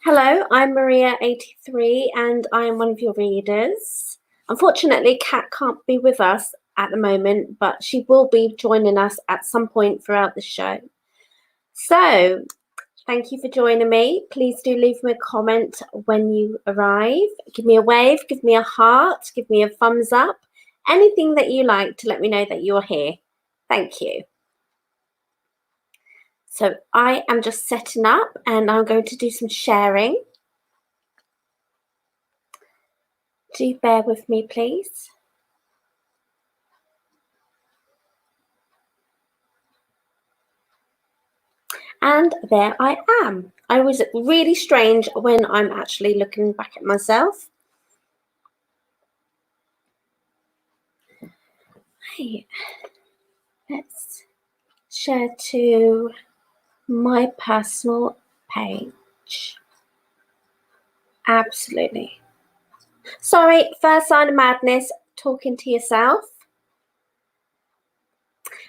Hello, I'm Maria83 and I am one of your readers. Unfortunately, Kat can't be with us at the moment, but she will be joining us at some point throughout the show. So, thank you for joining me. Please do leave me a comment when you arrive. Give me a wave, give me a heart, give me a thumbs up, anything that you like to let me know that you're here. Thank you. So I am just setting up and I'm going to do some sharing. Do bear with me, please. And there I am. I was really strange when I'm actually looking back at myself. Right. Let's share to my personal page. Absolutely. Sorry, first sign of madness, talking to yourself.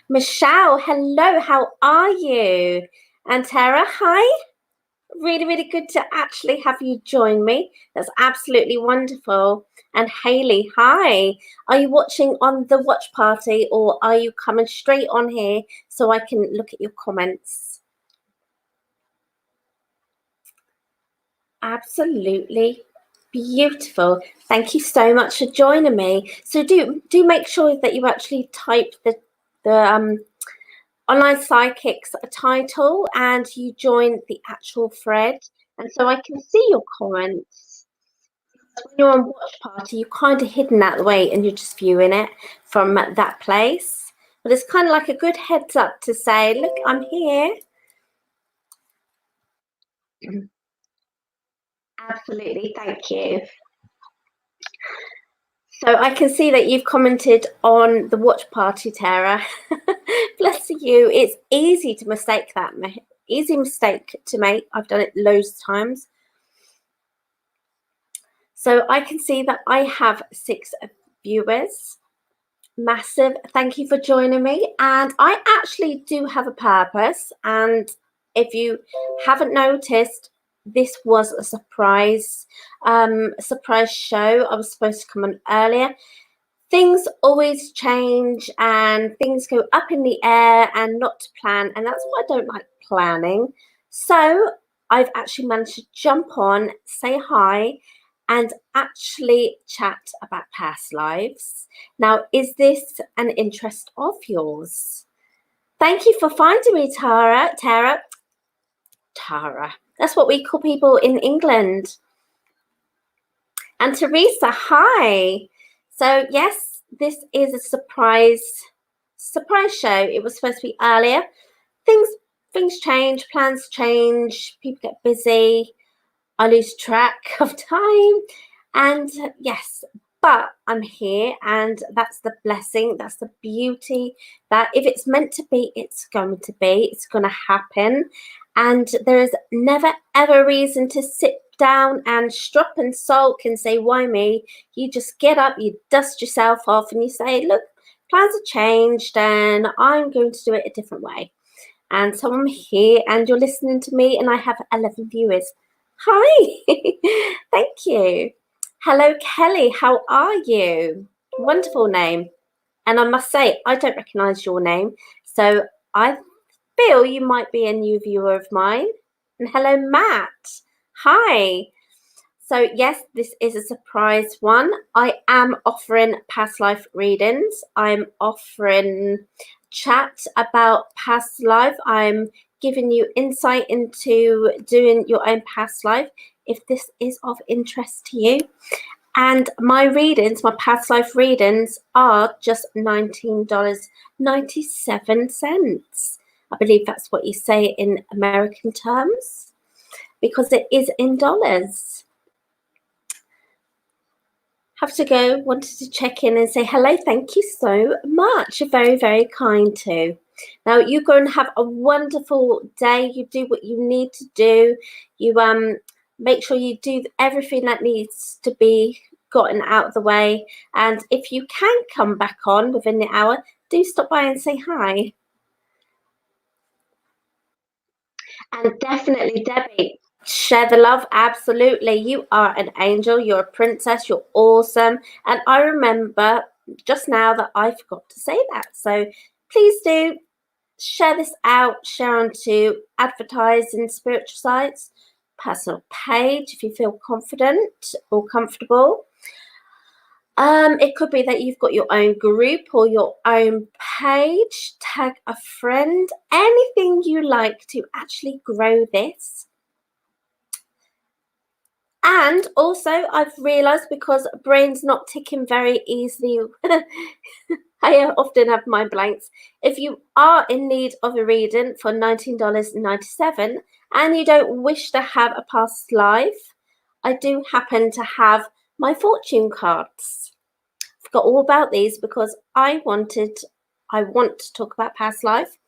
Michelle, hello, how are you? And Tara, hi. Really good to actually have you join me. That's absolutely wonderful. And Haley, hi. Are you watching on the watch party or are you coming straight on here so I can look at your comments? Absolutely beautiful. Thank you so much for joining me. So do make sure that you actually type the Online Psychics title and you join the actual thread, and so I can see your comments. When you're on watch party, you're kind of hidden that way and you're just viewing it from that place. But it's kind of like a good heads up to say, look, I'm here. Absolutely, thank you. So I can see that you've commented on the watch party, Tara. Bless you. It's easy to mistake that. Easy mistake to make. I've done it loads of times. So I can see that I have 6 viewers. Massive thank you for joining me. And I actually do have a purpose. And if you haven't noticed, this was a surprise show. I was supposed to come on earlier. Things always change and things go up in the air and not to plan. And that's why I don't like planning. So I've actually managed to jump on, say hi, and actually chat about past lives. Now, is this an interest of yours? Thank you for finding me, Tara. Tara. That's what we call people in England. And Teresa, hi. So yes, this is a surprise show. It was supposed to be earlier. Things change, plans change, people get busy. I lose track of time. And yes, but I'm here and that's the blessing, that's the beauty, that if it's meant to be, it's going to be, it's going to happen. And there is never ever reason to sit down and strop and sulk and say, why me? You just get up, you dust yourself off and you say, look, plans have changed and I'm going to do it a different way. And so I'm here and you're listening to me and I have 11 viewers. Hi, thank you. Hello, Kelly, how are you? Wonderful name. And I must say, I don't recognize your name. So I feel you might be a new viewer of mine. And hello, Matt. Hi. So yes, this is a surprise one. I am offering past life readings. I'm offering chat about past life. I'm giving you insight into doing your own past life if this is of interest to you. And my readings, my past life readings, are just $19.97. I believe that's what you say in American terms, because it is in dollars. Have to go, wanted to check in and say hello, thank you so much. You're very kind too. Now you go and have a wonderful day. You do what you need to do. You make sure you do everything that needs to be gotten out of the way. And if you can come back on within the hour, do stop by and say hi. And definitely, Debbie, Share the love, absolutely. You are an angel, you're a princess, you're awesome. And I remember just now that I forgot to say that. So please do share this out, share onto advertising spiritual sites, personal page if you feel confident or comfortable. It could be that you've got your own group or your own page, tag a friend, anything you like to actually grow this. And also, I've realised because brain's not ticking very easily, I often have mind blanks. If you are in need of a reading for $19.97 and you don't wish to have a past life, I do happen to have my fortune cards. I've got all about these because I want to talk about past life.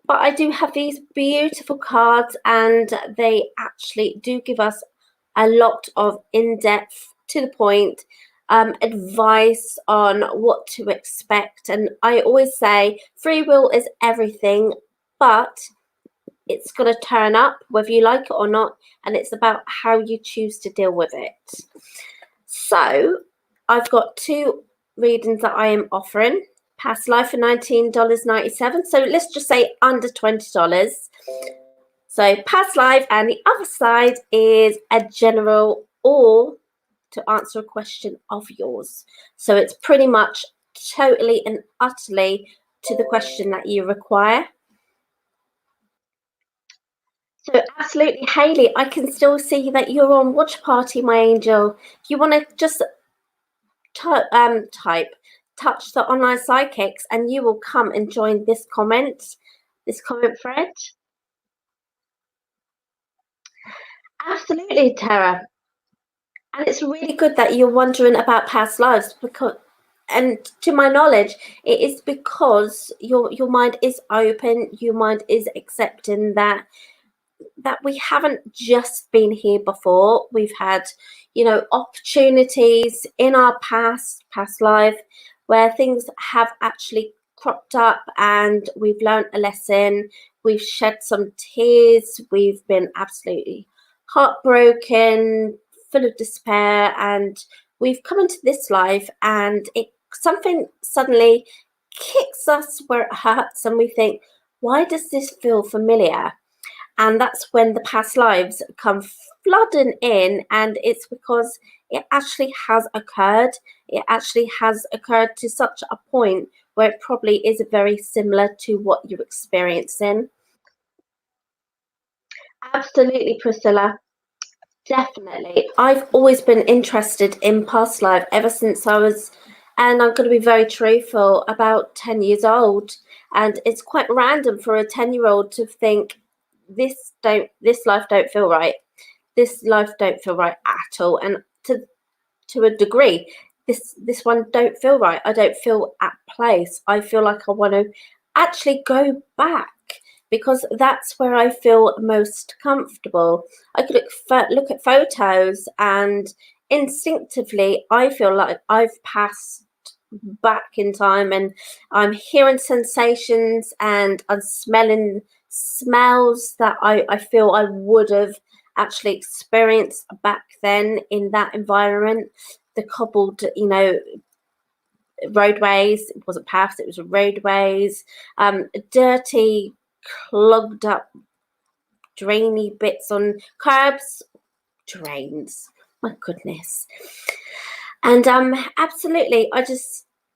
But I do have these beautiful cards and they actually do give us a lot of in-depth, to the point, advice on what to expect. And I always say free will is everything, but it's going to turn up whether you like it or not, and it's about how you choose to deal with it. So I've got two readings that I am offering. Past life for $19.97. So let's just say under $20. So past life, and the other side is a general or to answer a question of yours. So it's pretty much totally and utterly to the question that you require. So absolutely, Hayley, I can still see that you're on watch party, my angel. If you want to just touch the online psychics and you will come and join this comment thread. Absolutely, Tara. And it's really good that you're wondering about past lives, because, and to my knowledge, it is because your mind is open, your mind is accepting that we haven't just been here before. We've had, opportunities in our past life where things have actually cropped up and we've learned a lesson. We've shed some tears. We've been absolutely heartbroken, full of despair, and we've come into this life and something suddenly kicks us where it hurts and we think, why does this feel familiar? And that's when the past lives come flooding in, and it's because it actually has occurred. It actually has occurred to such a point where it probably is very similar to what you're experiencing. Absolutely, Priscilla. Definitely. I've always been interested in past life ever since I was, and I'm going to be very truthful, about 10 years old. And it's quite random for a 10-year-old to think, this life don't feel right. This life don't feel right at all. And to a degree, this one don't feel right. I don't feel at place. I feel like I want to actually go back because that's where I feel most comfortable. I could look at photos and instinctively I feel like I've passed back in time, and I'm hearing sensations and I'm smelling smells that I feel I would have actually experienced back then in that environment. The cobbled, roadways, it wasn't paths, it was roadways, dirty, clogged up, drainy bits on curbs, drains, my goodness. And absolutely,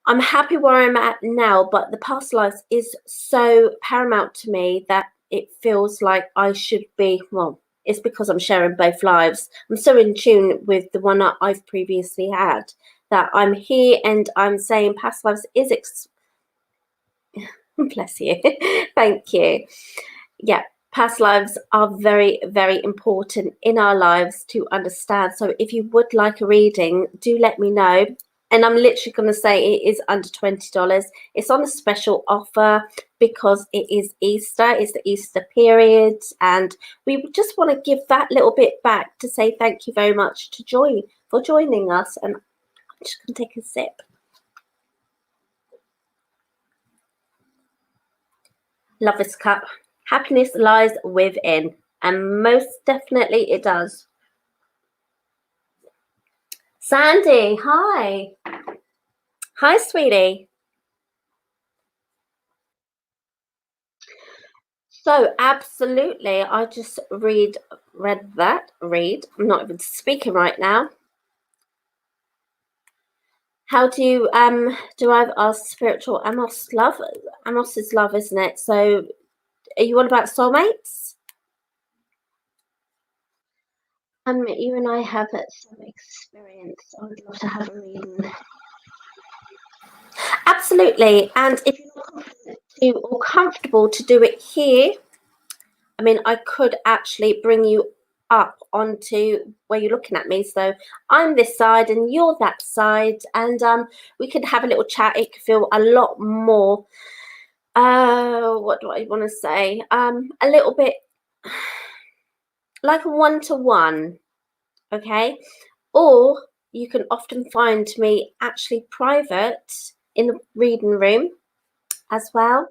I'm happy where I'm at now, but the past life is so paramount to me that it feels like I should be, well, it's because I'm sharing both lives. I'm so in tune with the one that I've previously had that I'm here and I'm saying past lives is bless you. Thank you. Yeah, past lives are very, very important in our lives to understand. So if you would like a reading, do let me know. And I'm literally going to say it is under $20. It's on a special offer because it is Easter. It's the Easter period. And we just want to give that little bit back to say thank you very much for joining us. And I'm just going to take a sip. Love this cup. Happiness lies within. And most definitely it does. Sandy, hi. Hi, sweetie. So absolutely, I just read that. I'm not even speaking right now. How do you derive our spiritual Amos love? Amos is love, isn't it? So are you all about soulmates? You and I have some experience. I would love to have a reading. Absolutely. And if you're not confident to or comfortable to do it here, I mean, I could actually bring you up onto where you're looking at me. So I'm this side and you're that side, and we could have a little chat. It could feel a lot more. What do I want to say? A little bit like a one-to-one, okay? Or you can often find me actually private in the reading room as well.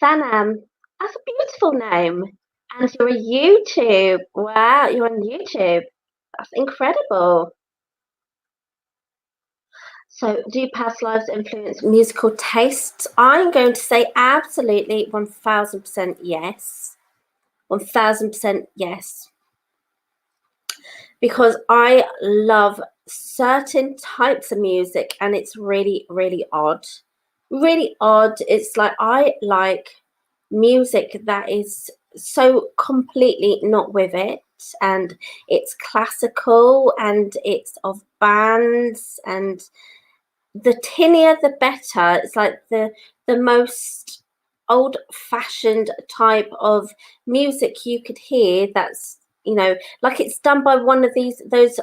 Sanam, that's a beautiful name. And you're a YouTube. Wow, you're on YouTube. That's incredible. So, do past lives influence musical tastes? I'm going to say absolutely 1000% yes. 1000% yes. Because I love certain types of music and it's really, really odd. Really odd. It's like I like music that is so completely not with it, and it's classical and it's of bands, and the tinnier the better. It's like the most old fashioned type of music you could hear, that's, you know, like it's done by one of those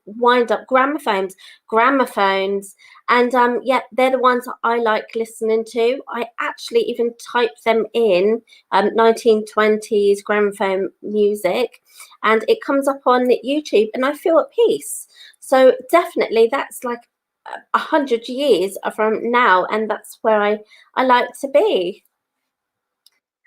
wind up gramophones, and yeah, they're the ones that I like listening to. I actually even type them in 1920s gramophone music, and it comes up on YouTube and I feel at peace. So definitely that's like 100 years from now, and that's where I like to be.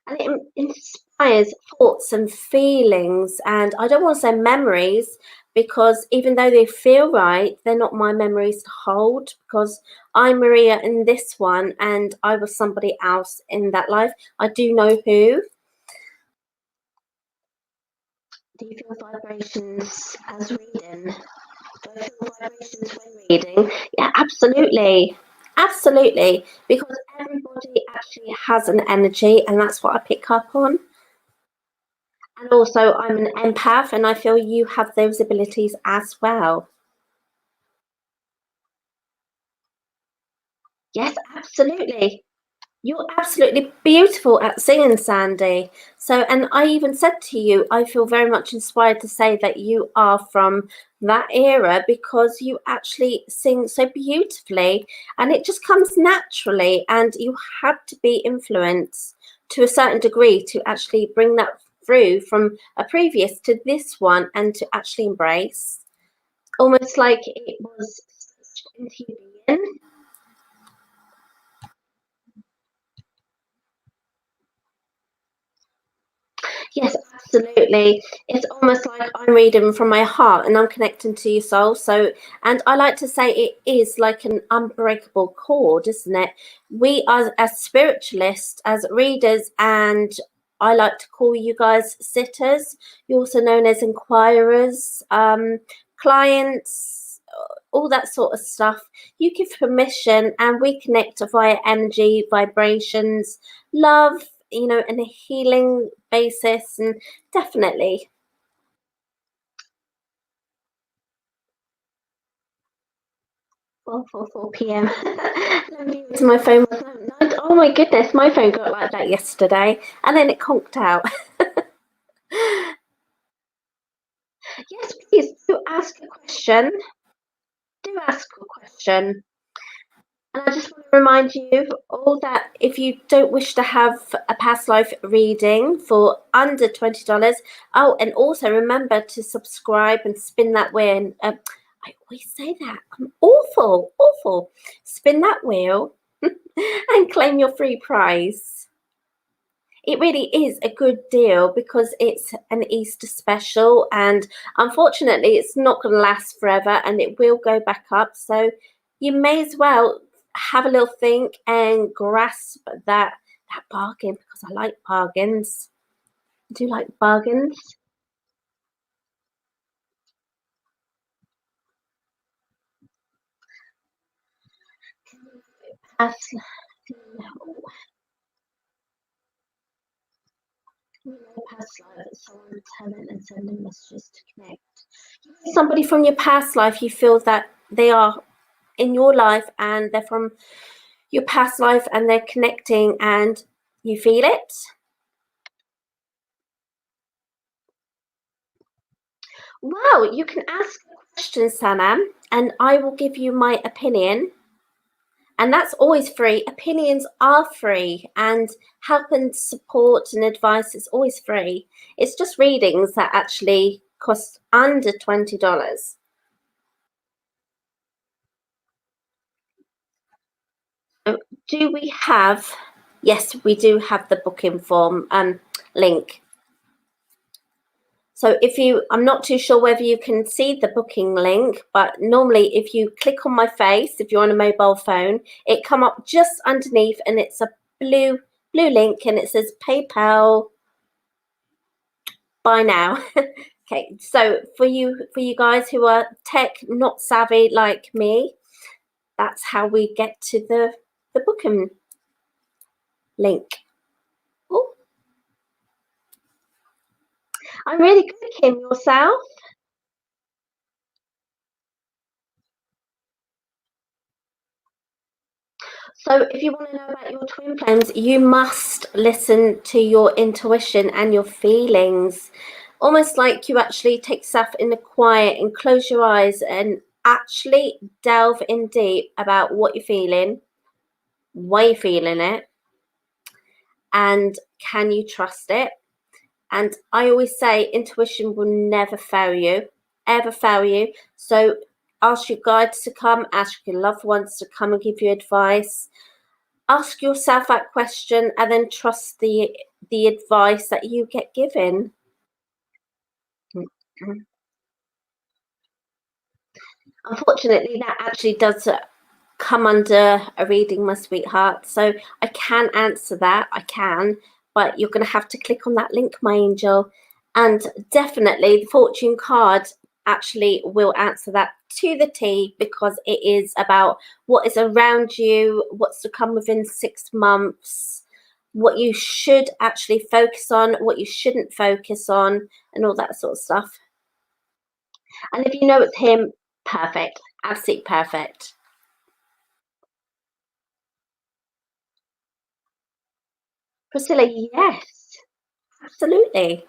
And it inspires thoughts and feelings, and I don't want to say memories, because even though they feel right, they're not my memories to hold, because I'm Maria in this one and I was somebody else in that life. I do know who. Do you feel vibrations as reading? Do I feel vibrations when reading? Yeah, absolutely. Absolutely. Because everybody actually has an energy, and that's what I pick up on. And also, I'm an empath, and I feel you have those abilities as well. Yes, absolutely. You're absolutely beautiful at singing, Sandy. So, and I even said to you, I feel very much inspired to say that you are from that era, because you actually sing so beautifully and it just comes naturally. And you had to be influenced to a certain degree to actually bring that through from a previous to this one, and to actually embrace, almost like it was stitched into your being. Yes, absolutely. It's almost like I'm reading from my heart and I'm connecting to your soul. So, and I like to say it is like an unbreakable cord, isn't it? We are, as spiritualists, as readers, and I like to call you guys sitters. You're also known as inquirers, clients, all that sort of stuff. You give permission and we connect via energy, vibrations, love, you know, in a healing basis, and definitely. 4:44 p.m. My phone was oh my goodness, my phone got like that yesterday, and then it conked out. Yes, please do ask a question. Do ask a question. And I just want to remind you all that if you don't wish to have a past life reading for under $20, oh, and also remember to subscribe and spin that wheel. And, I always say that. I'm awful, awful. Spin that wheel and claim your free prize. it really is a good deal because it's an Easter special, and unfortunately it's not going to last forever and it will go back up. So you may as well have a little think and grasp that bargain, because I like bargains. I do like bargains. Past, past life, someone telling and sending messages to connect. Somebody from your past life, you feel that they are in your life and they're from your past life and they're connecting and you feel it. Well, you can ask a question, Sanam, and I will give you my opinion. And that's always free. Opinions are free, and help and support and advice is always free. It's just readings that actually cost under $20. Do we have? Yes, we do have the booking form link. So if you, I'm not too sure whether you can see the booking link, but normally if you click on my face, if you're on a mobile phone, it come up just underneath and it's a blue link and it says PayPal buy now. Okay, so for you guys who are tech not savvy like me, that's how we get to the booking link. Oh, I'm really good, Kim. Yourself? So if you want to know about your twin flames, you must listen to your intuition and your feelings. Almost like you actually take stuff in the quiet and close your eyes and actually delve in deep about what you're feeling, why you're feeling it, and can you trust it? And I always say intuition will never fail you, ever fail you. So ask your guides to come, ask your loved ones to come and give you advice. Ask yourself that question and then trust the advice that you get given. Unfortunately, that actually does come under a reading, my sweetheart. So I can answer that. I can, but you're going to have to click on that link, my angel. And definitely the fortune card actually will answer that to the T, because it is about what is around you, what's to come within 6 months, what you should actually focus on, what you shouldn't focus on, and all that sort of stuff. And if you know it's him, perfect, absolutely perfect. Priscilla, yes, absolutely.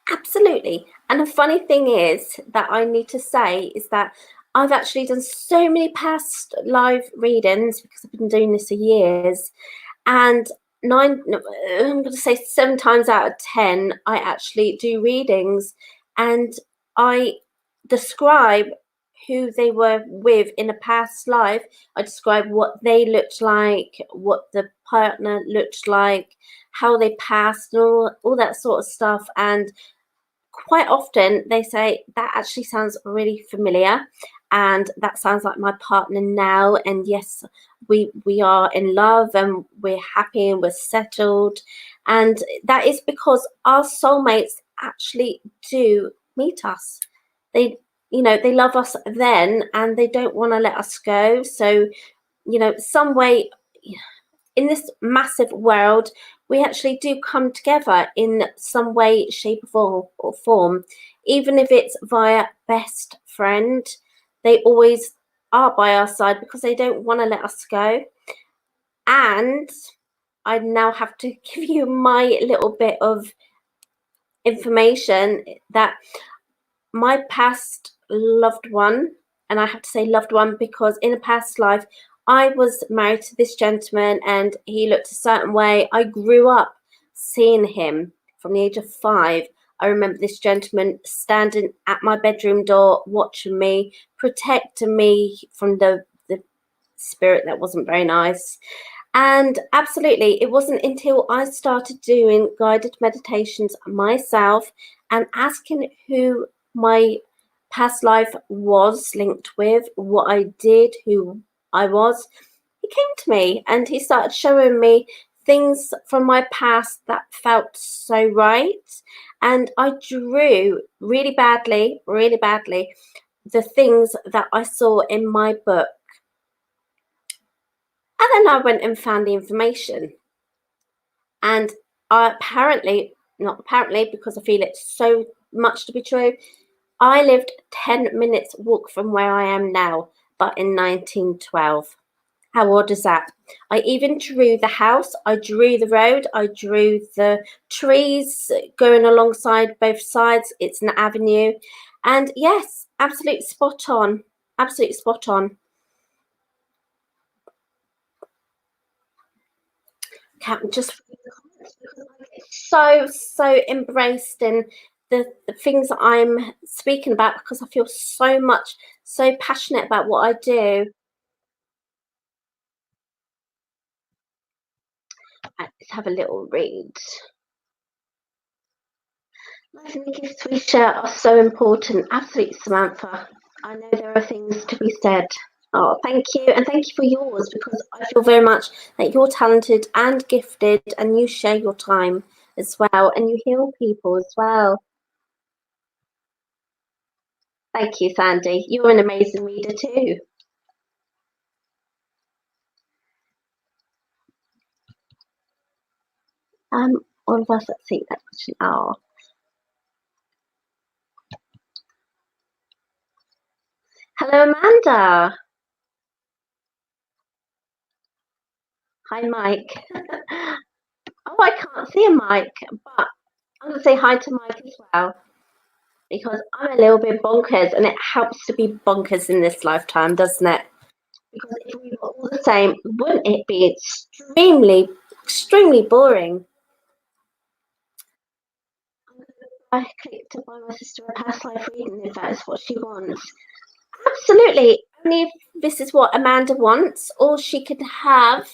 Absolutely. And the funny thing is that I need to say is that I've actually done so many past live readings because I've been doing this for years. And I'm going to say 7 times out of 10, I actually do readings and I describe who they were with in a past life. I describe what they looked like, what the partner looked like, how they passed, and all that sort of stuff. And quite often they say that actually sounds really familiar and that sounds like my partner now, and yes, we are in love and we're happy and we're settled. And that is because our soulmates actually do meet us. They, they love us then and they don't want to let us go. So, some way in this massive world, we actually do come together in some way, shape, or form. Even if it's via best friend, they always are by our side because they don't want to let us go. And I now have to give you my little bit of information that my past loved one, and I have to say loved one because in a past life, I was married to this gentleman and he looked a certain way. I grew up seeing him from the age of 5. I remember this gentleman standing at my bedroom door, watching me, protecting me from the spirit that wasn't very nice. And absolutely, it wasn't until I started doing guided meditations myself and asking who my past life was linked with, what I did, who I was. He came to me and he started showing me things from my past that felt so right. And I drew really badly, the things that I saw in my book. And then I went and found the information. And not apparently, because I feel it so much to be true, I lived 10 minutes walk from where I am now, but in 1912. How odd is that? I even drew the house, I drew the road, I drew the trees going alongside both sides. It's an avenue. And yes, absolutely spot on. Absolutely spot on. Can't just so embraced in the things that I'm speaking about because I feel so passionate about what I do. Let's have a little read. Life and the gifts we share are so important. Absolutely, Samantha. I know there are things to be said. Oh, thank you. And thank you for yours because I feel very much that you're talented and gifted and you share your time as well and you heal people as well. Thank you, Sandy. You're an amazing reader too. All of us that see that question are. Hello, Amanda. Hi, Mike. Oh, I can't see a Mike, but I'm going to say hi to Mike as well because I'm a little bit bonkers and it helps to be bonkers in this lifetime, doesn't it? Because if we were all the same, wouldn't it be extremely boring? I clicked to buy my sister a past life reading if that is what she wants. Absolutely. Only if this is what Amanda wants, or she could have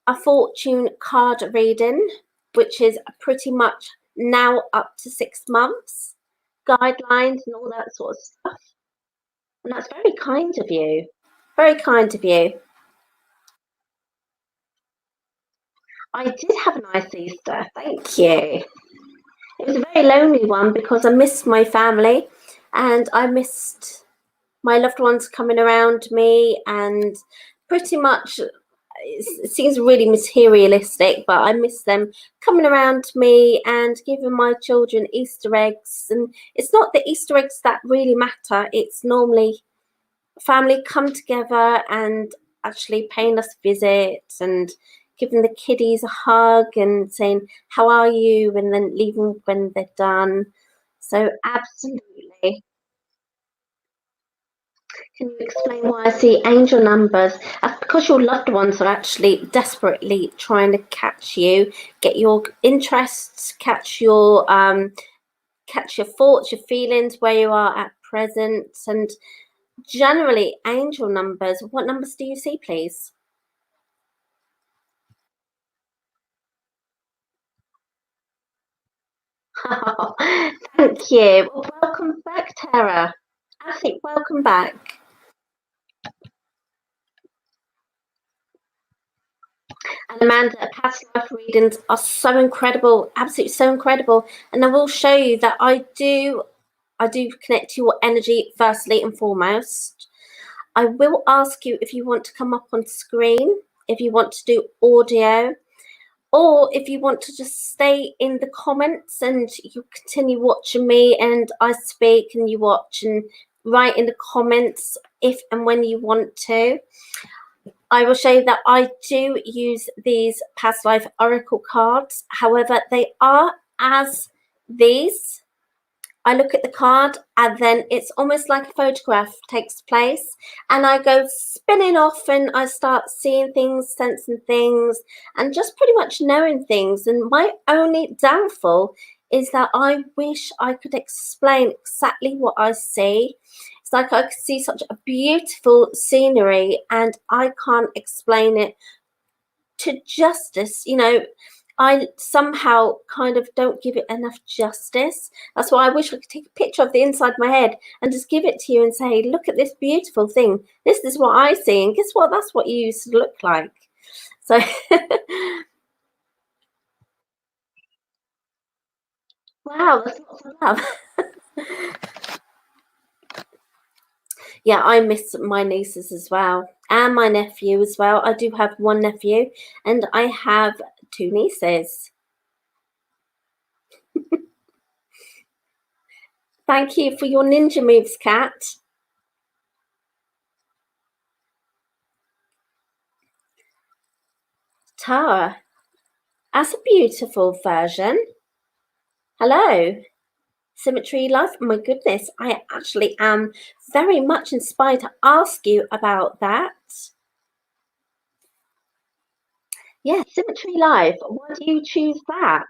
a fortune card reading, which is pretty much now up to 6 months, guidelines and all that sort of stuff. And that's very kind of you. Very kind of you. I did have a nice Easter. Thank you. It was a very lonely one because I missed my family and I missed my loved ones coming around me, and pretty much it seems really materialistic, but I miss them coming around me and giving my children Easter eggs. And it's not the Easter eggs that really matter, it's normally family come together and actually paying us visits and giving the kiddies a hug and saying, "How are you?" and then leaving when they're done. So, absolutely. Can you explain why I see angel numbers? That's because your loved ones are actually desperately trying to catch you, get your interests, catch your thoughts, your feelings, where you are at present, and generally angel numbers. What numbers do you see, please? Thank you. Well, welcome back, Tara. Absolutely welcome back. And Amanda, past life readings are so incredible, absolutely so incredible. And I will show you that I do connect to your energy firstly and foremost. I will ask you if you want to come up on screen, if you want to do audio, or if you want to just stay in the comments and you continue watching me and I speak and you watch and write in the comments if and when you want to. I will show you that I do use these past life oracle cards. However, they are as these. I look at the card and then it's almost like a photograph takes place and I go spinning off and I start seeing things, sensing things and just pretty much knowing things. And my only downfall is that I wish I could explain exactly what I see. It's like I could see such a beautiful scenery and I can't explain it to justice, you know, I somehow kind of don't give it enough justice. That's why I wish I could take a picture of the inside of my head and just give it to you and say, look at this beautiful thing. This is what I see. And guess what? That's what you used to look like. So, wow, that's lots of love. Yeah, I miss my nieces as well, and my nephew as well. I do have one nephew, and I have two nieces. Thank you for your ninja moves, Kat. Tara, that's a beautiful version. Hello. Symmetry Life. Oh my goodness, I actually am very much inspired to ask you about that. Yeah, Symmetry Life. Why do you choose that?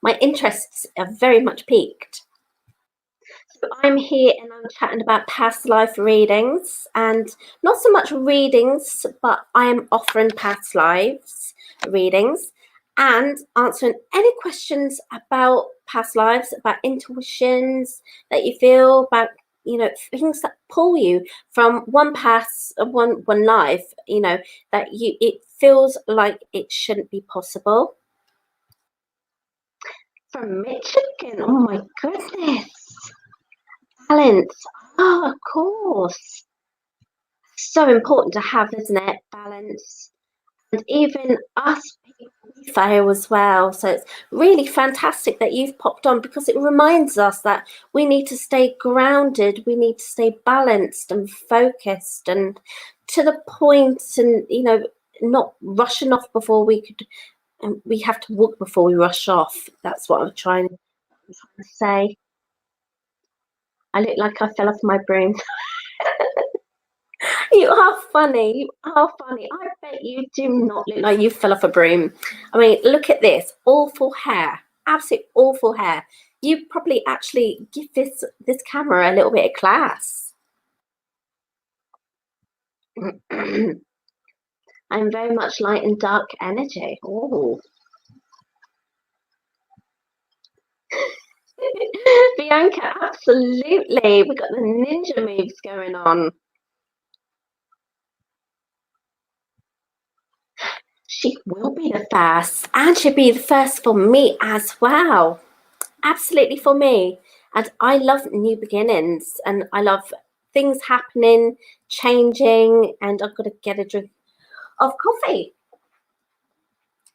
My interests are very much piqued. So I'm here and I'm chatting about past life readings, and not so much readings, but I am offering past lives readings and answering any questions about past lives, about intuitions that you feel, about, you know, things that pull you from one past, one life, you know, that you, it feels like it shouldn't be possible. From Michigan, oh my goodness. Balance. Oh, of course. So important to have, isn't it? Balance. And even us people fail as well. So it's really fantastic that you've popped on, because it reminds us that we need to stay grounded, we need to stay balanced and focused and to the point, and, you know, not rushing off before we could. And we have to walk before we rush off. That's what I'm trying to say. I look like I fell off my broom. You are funny. You are funny. I bet you do not look like you fell off a broom. I mean, look at this. Awful hair. Absolute awful hair. You probably actually give this camera a little bit of class. I'm very much light and dark energy. Oh. Bianca, absolutely. We've got the ninja moves going on. She will be the first, and she'll be the first for me as well. Absolutely for me. And I love new beginnings, and I love things happening, changing, and I've got to get a drink of coffee.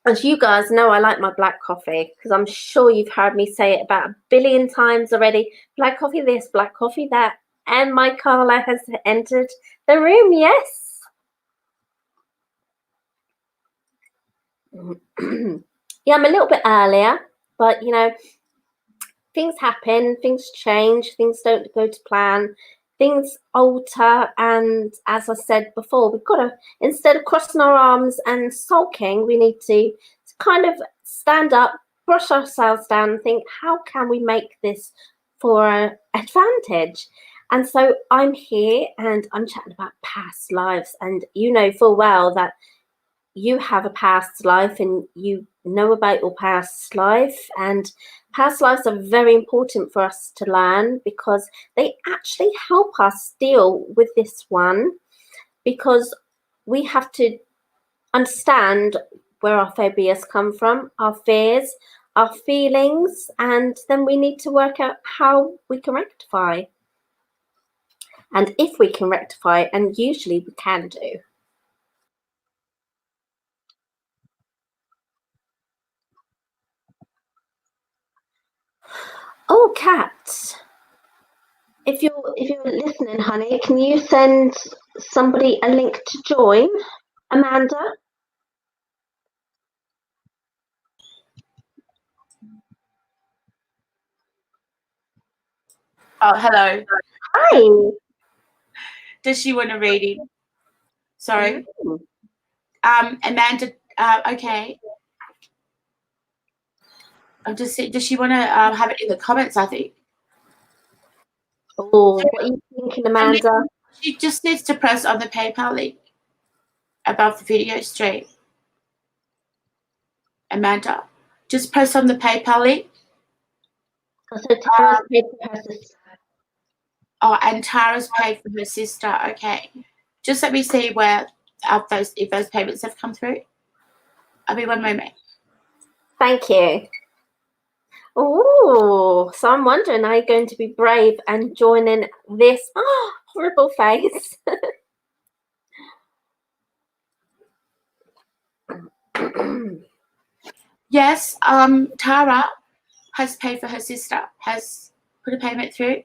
As you guys know, I like my black coffee, because I'm sure you've heard me say it about a billion times already. Black coffee this, black coffee that. And my Carla has entered the room, yes. Yeah, I'm a little bit earlier, but you know, things happen, things change, things don't go to plan, things alter. And as I said before, we've got to, instead of crossing our arms and sulking, we need to kind of stand up, brush ourselves down, and think, how can we make this for our advantage? And so I'm here and I'm chatting about past lives, and you know full well that you have a past life and you know about your past life, and past lives are very important for us to learn, because they actually help us deal with this one, because we have to understand where our phobias come from, our fears, our feelings, and then we need to work out how we can rectify, and if we can rectify, and usually we can do. Oh, Kat, if you're listening, honey, can you send somebody a link to join? Amanda? Oh, hello. Hi. Does she want a reading? Sorry. Ooh. Amanda, okay. I'm just saying, does she want to have it in the comments, I think? Oh, what are you thinking, Amanda? She just needs to press on the PayPal link. above the video stream. Amanda, just press on the PayPal link. So Tara's paid for her sister. Oh, and Tara's paid for her sister. Okay. Just let me see where if those payments have come through. I'll be 1 moment. Thank you. Oh, so I'm wondering, are you going to be brave and join in this horrible face? Yes, Tara has paid for her sister, has put a payment through.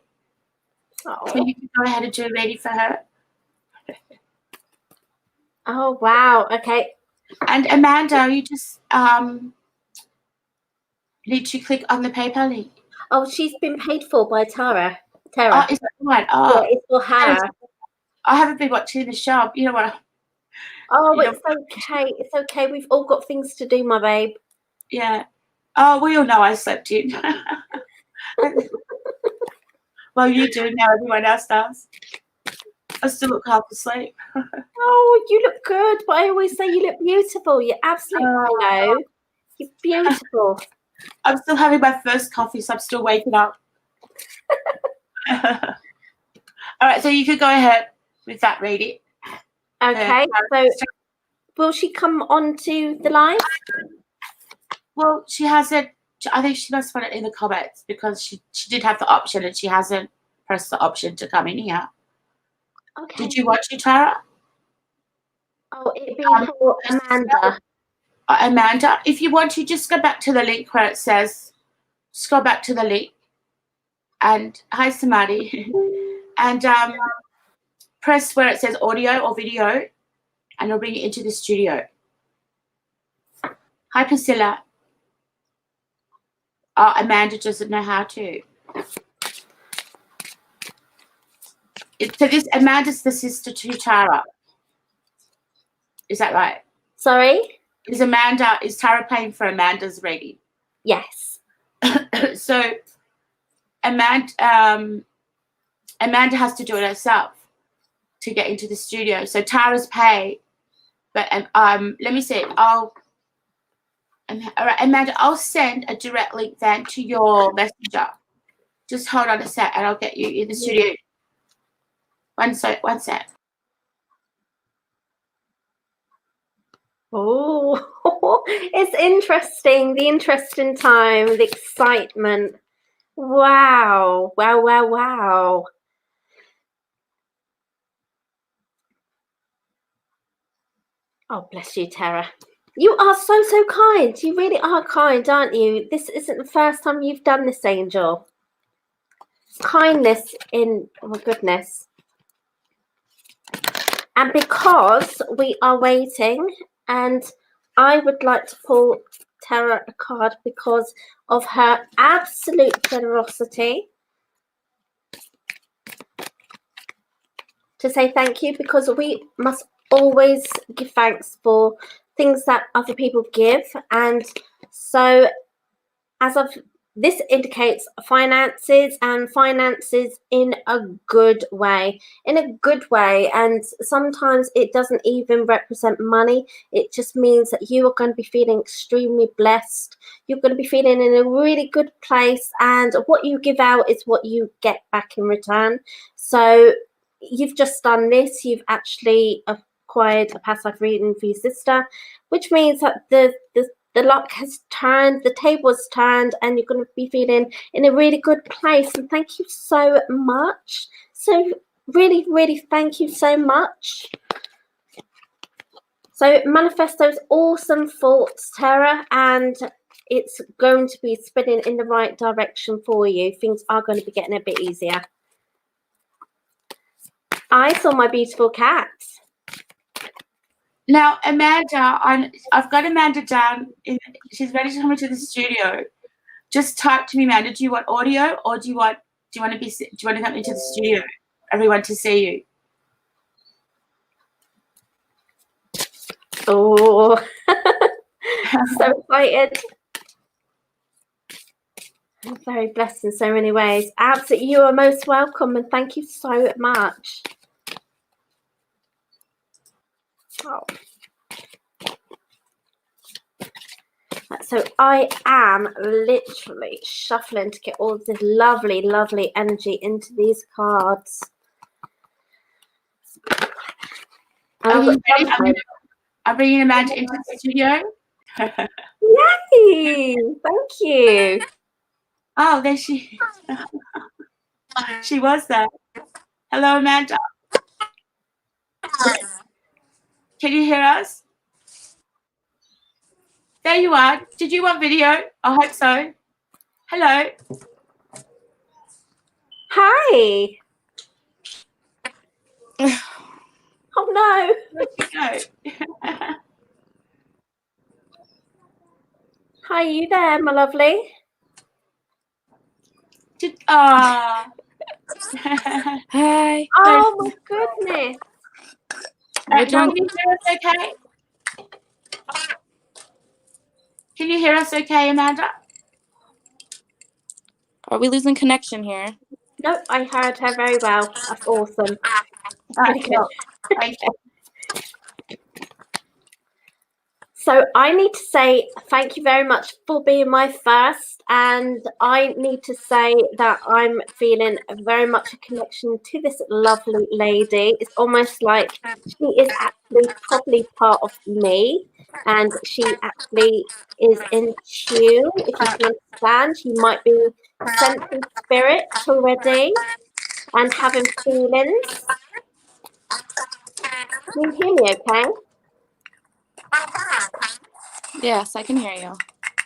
Oh. So you can go ahead and do a reading for her. Oh, wow. Okay. And Amanda, you just need to click on the PayPal link. Oh, she's been paid for by Tara. Oh, is that right? Oh, yeah, it's for her. I haven't been watching the show. You know what? Oh, it's okay. It's okay. We've all got things to do, my babe. Yeah. Oh, we all know I slept in. Well, you do now. Everyone else does. I still look half asleep. Oh, you look good, but I always say you look beautiful. You're absolutely glow. You're beautiful. I'm still having my first coffee, so I'm still waking up. All right, so you could go ahead with that reading. Okay, so will she come onto the live? Well, she hasn't. I think she must put it in the comments because she did have the option and she hasn't pressed the option to come in here. Okay. Did you watch it, Tara? Oh, it'd be for Amanda. Amanda, if you want to, just go back to the link where it says, scroll back to the link. And hi, Samadhi. And press where it says audio or video, and it'll bring you into the studio. Hi, Priscilla. Oh, Amanda doesn't know how to. So this Amanda's the sister to Tara. Is that right? Sorry? Is Tara paying for Amanda's reading? Yes. So Amanda has to do it herself to get into the studio. So Tara's paid, but let me see. All right, Amanda, I'll send a direct link then to your messenger. Just hold on a sec, and I'll get you in the studio. One sec. Oh, it's interesting. The interesting time, the excitement. Wow. Wow. Oh, bless you, Tara. You are so kind. You really are kind, aren't you? This isn't the first time you've done this, Angel. Kindness in, oh my goodness. And because we are waiting, and I would like to pull Tara a card because of her absolute generosity, to say thank you, because we must always give thanks for things that other people give. And so this indicates finances, and finances in a good way, and sometimes it doesn't even represent money. It just means that you are going to be feeling extremely blessed. You're going to be feeling in a really good place, and what you give out is what you get back in return. So you've just done this. You've actually acquired a past life reading for your sister, which means that the luck has turned, the table has turned, and you're going to be feeling in a really good place. And thank you so much. So really thank you so much. So manifest those awesome thoughts, Tara, and it's going to be spinning in the right direction for you. Things are going to be getting a bit easier. I saw my beautiful cat. Now, Amanda, I've got Amanda down. She's ready to come into the studio. Just type to me, Amanda. Do you want audio, or do you want to come into the studio? Everyone to see you. Oh, so excited. I'm very blessed in so many ways. Absolutely, you are most welcome, and thank you so much. Oh, So I am literally shuffling to get all this lovely, lovely energy into these cards. I'm bringing Amanda into the studio. Yay! Thank you. Oh, there she was there. Hello, Amanda. Can you hear us? There you are. Did you want video? I hope so. Hello. Hi. Oh no. Where'd you go? Hi, you there, my lovely? Hi. Oh my goodness. Can you hear us okay? Can you hear us okay, Amanda? Are we losing connection here? Nope, I heard her very well. That's awesome. Very good. Thank you. So I need to say thank you very much for being my first, and I need to say that I'm feeling very much a connection to this lovely lady. It's almost like she is actually probably part of me, and she actually is in tune. If you can understand, she might be sensing spirit already and having feelings. Can you hear me okay? Yes, I can hear you.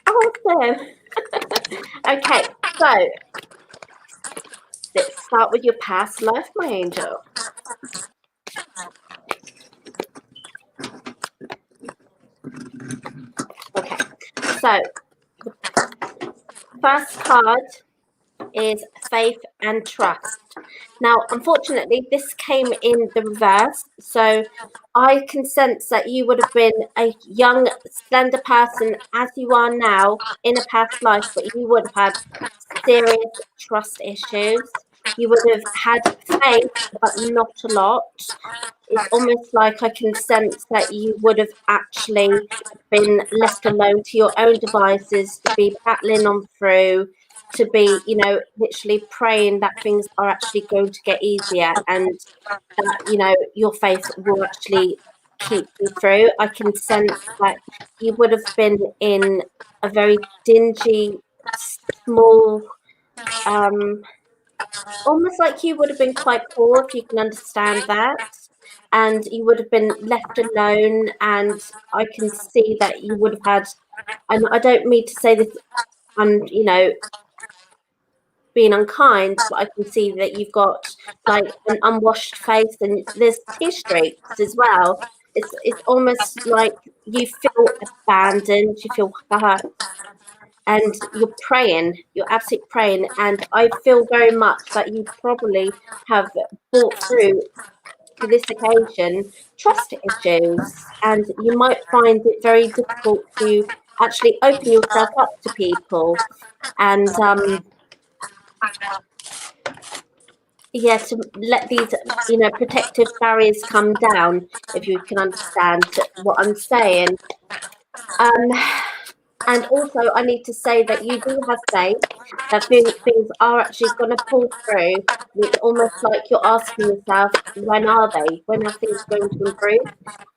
Awesome. Okay, so let's start with your past life, my angel. Okay, so the first card is faith and trust. Now, unfortunately, this came in the reverse. So I can sense that you would have been a young, slender person as you are now in a past life, but you would have had serious trust issues. You would have had faith, but not a lot. It's almost like I can sense that you would have actually been left alone to your own devices to be battling on through, to be, you know, literally praying that things are actually going to get easier and that, you know, your faith will actually keep you through. I can sense that you would have been in a very dingy, small, almost like you would have been quite poor, if you can understand that. And you would have been left alone. And I can see that you would have had, and I don't mean to say this, you know, being unkind, but I can see that you've got like an unwashed face and there's tear streaks as well. It's almost like you feel abandoned, you feel hurt, and you're praying, you're absolutely praying. And I feel very much that you probably have brought through to this occasion trust issues, and you might find it very difficult to actually open yourself up to people and yeah, to let these, you know, protective barriers come down, if you can understand what I'm saying. And also I need to say that you do have faith that things are actually going to pull through. It's almost like you're asking yourself, when are they? When are things going to improve?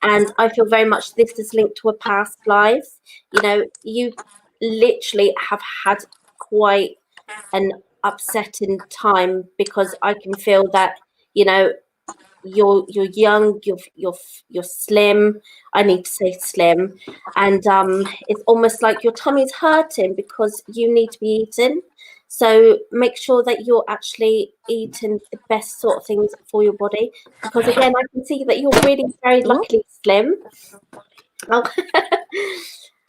And I feel very much this is linked to a past life. You know, you literally have had quite an upsetting time, because I can feel that, you know, you're young, you're slim. I need to say slim, and it's almost like your tummy's hurting because you need to be eating. So make sure that you're actually eating the best sort of things for your body, because again, I can see that you're really very luckily slim. Oh.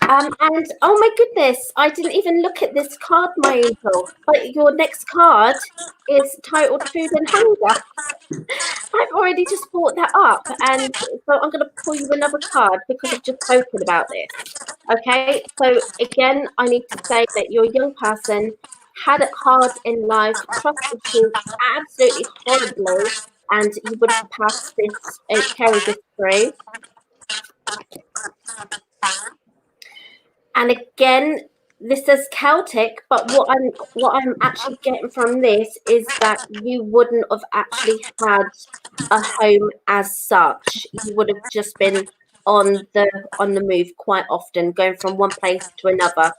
And oh my goodness, I didn't even look at this card, my angel. But your next card is titled Food and Hunger. I've already just brought that up, and so I'm going to pull you another card because I've just spoken about this. Okay, so again, I need to say that you're a young person, had it hard in life, trust issues absolutely horribly, and you would have passed this, carried this through. And again, this is Celtic, but what I'm actually getting from this is that you wouldn't have actually had a home as such. You would have just been on the move quite often, going from one place to another.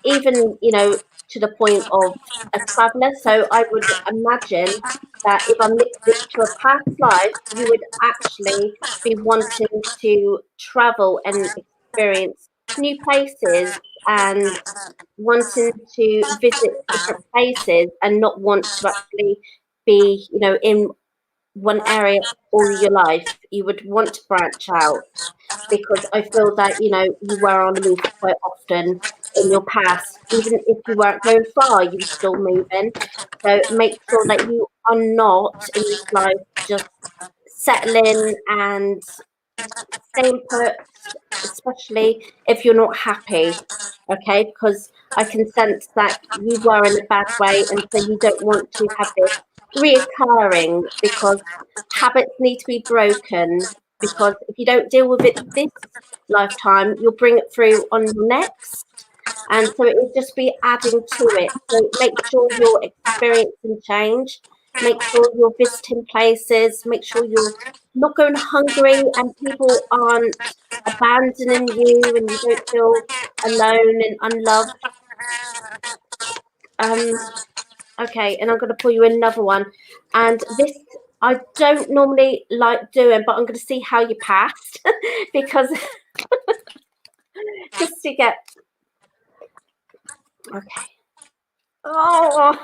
Even, you know, to the point of a traveller. So I would imagine that if I'm linked to a past life, you would actually be wanting to travel and experience new places and wanting to visit different places and not want to actually be, you know, in one area all your life. You would want to branch out because I feel that, you know, you were on the move quite often in your past. Even if you weren't going far, you were still moving. So make sure that you are not in this life just settling and staying put, especially if you're not happy, okay? Because I can sense that you were in a bad way, and so you don't want to have this reoccurring because habits need to be broken. Because if you don't deal with it this lifetime, you'll bring it through on the next. And so it will just be adding to it. So make sure you're experiencing change. Make sure you're visiting places. Make sure you're not going hungry and people aren't abandoning you and you don't feel alone and unloved. Okay, and I'm going to pull you another one. And this I don't normally like doing, but I'm going to see how you passed because just to get okay. Oh,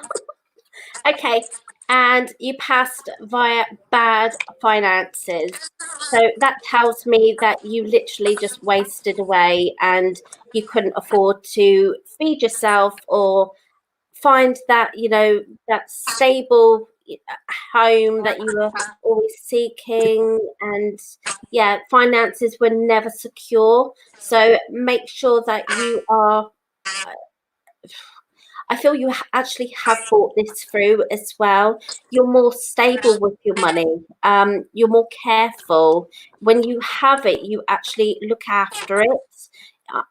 okay. And you passed via bad finances. So that tells me that you literally just wasted away and you couldn't afford to feed yourself or find that, you know, that stable home that you were always seeking. And yeah, finances were never secure. So make sure that you are I feel you actually have thought this through as well. You're more stable with your money. You're more careful. When you have it, you actually look after it.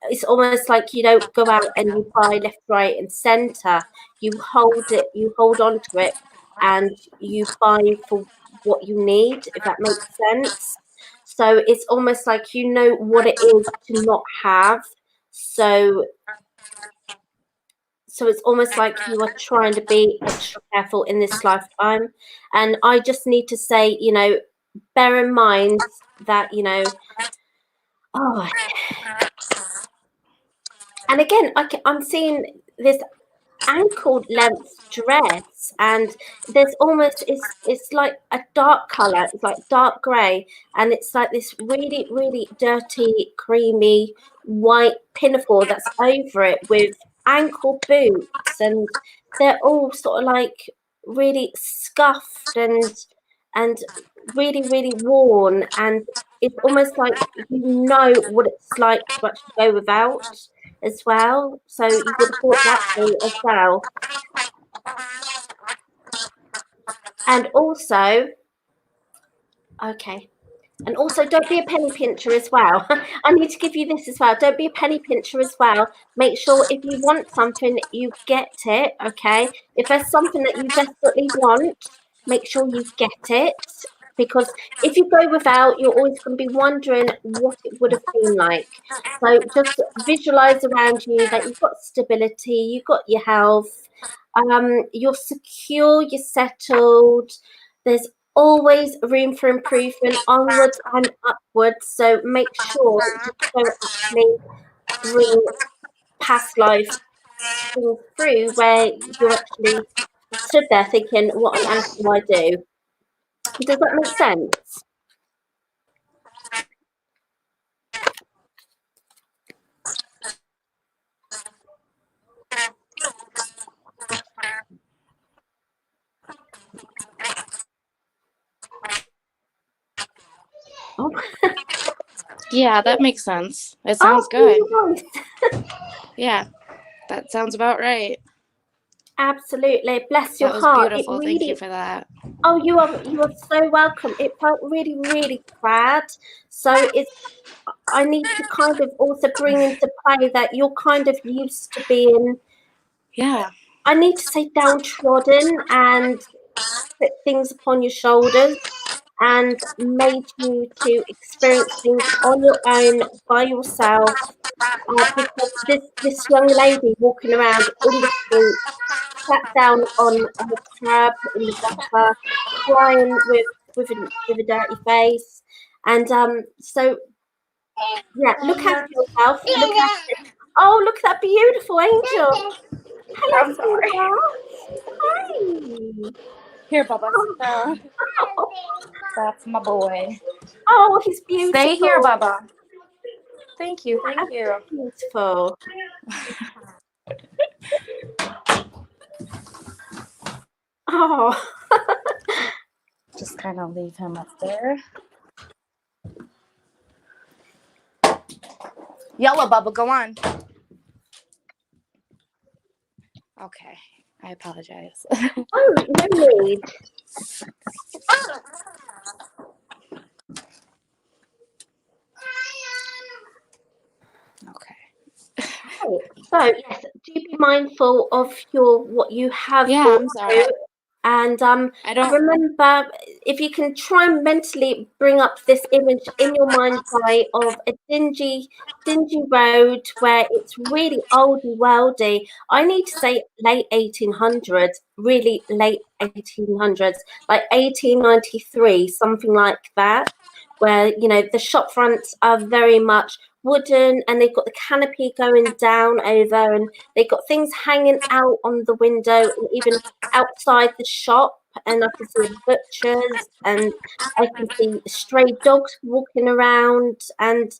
It's almost like you don't go out and you buy left, right, and centre. You hold it, you hold on to it, and you buy for what you need, if that makes sense. So it's almost like you know what it is to not have. So it's almost like you are trying to be extra careful in this lifetime. And I just need to say, you know, bear in mind that, you know, oh, and again, I'm seeing this ankle length dress, and there's almost it's like a dark color, it's like dark gray, and it's like this really really dirty creamy white pinafore that's over it with ankle boots, and they're all sort of like really scuffed and really really worn, and it's almost like you know what it's like to actually go without as well. So you would have thought that through as well. And also, okay. And also, don't be a penny pincher as well. I need to give you this as well. Don't be a penny pincher as well. Make sure if you want something, you get it, okay? If there's something that you desperately want, make sure you get it. Because if you go without, you're always going to be wondering what it would have been like. So just visualize around you that you've got stability, you've got your health, you're secure, you're settled. There's always room for improvement, onwards and upwards. So make sure you don't actually bring past life things through where you're actually stood there thinking, what on earth do I do? Does that make sense? Oh. Yeah, that makes sense. It sounds good. Nice. Yeah, that sounds about right. Absolutely. Bless your That was heart. beautiful. It really, Thank you for that. oh, you are so welcome. It felt really, really bad. So I need to kind of also bring into play that you're kind of used to being, I need to say, downtrodden and put things upon your shoulders and made you to experience things on your own by yourself. Because this young lady walking around in the street, sat down on a curb in the gutter, crying with a dirty face, and so yeah, look after yourself. Look after. Oh, look at that beautiful angel. Hello, I'm sorry. sweetheart. Hi. Here, Bubba. Oh, That's my boy. oh, he's beautiful. Stay here, Bubba. Thank you. Thank That's you. beautiful. Oh. Just kind of leave him up there. Yellow, Bubba, go on. Okay, I apologize. Oh, no need. Okay. So yes, do be mindful of what you have. Yeah, I'm sorry. And I don't. remember, if you can try and mentally bring up this image in your mind's eye of a dingy road where it's really oldie worldy. I need to say late 1800s, really late 1800s, like 1893, something like that, where the shop fronts are very much wooden and they've got the canopy going down over, and they've got things hanging out on the window and even outside the shop, and I can see butchers and I can see stray dogs walking around, and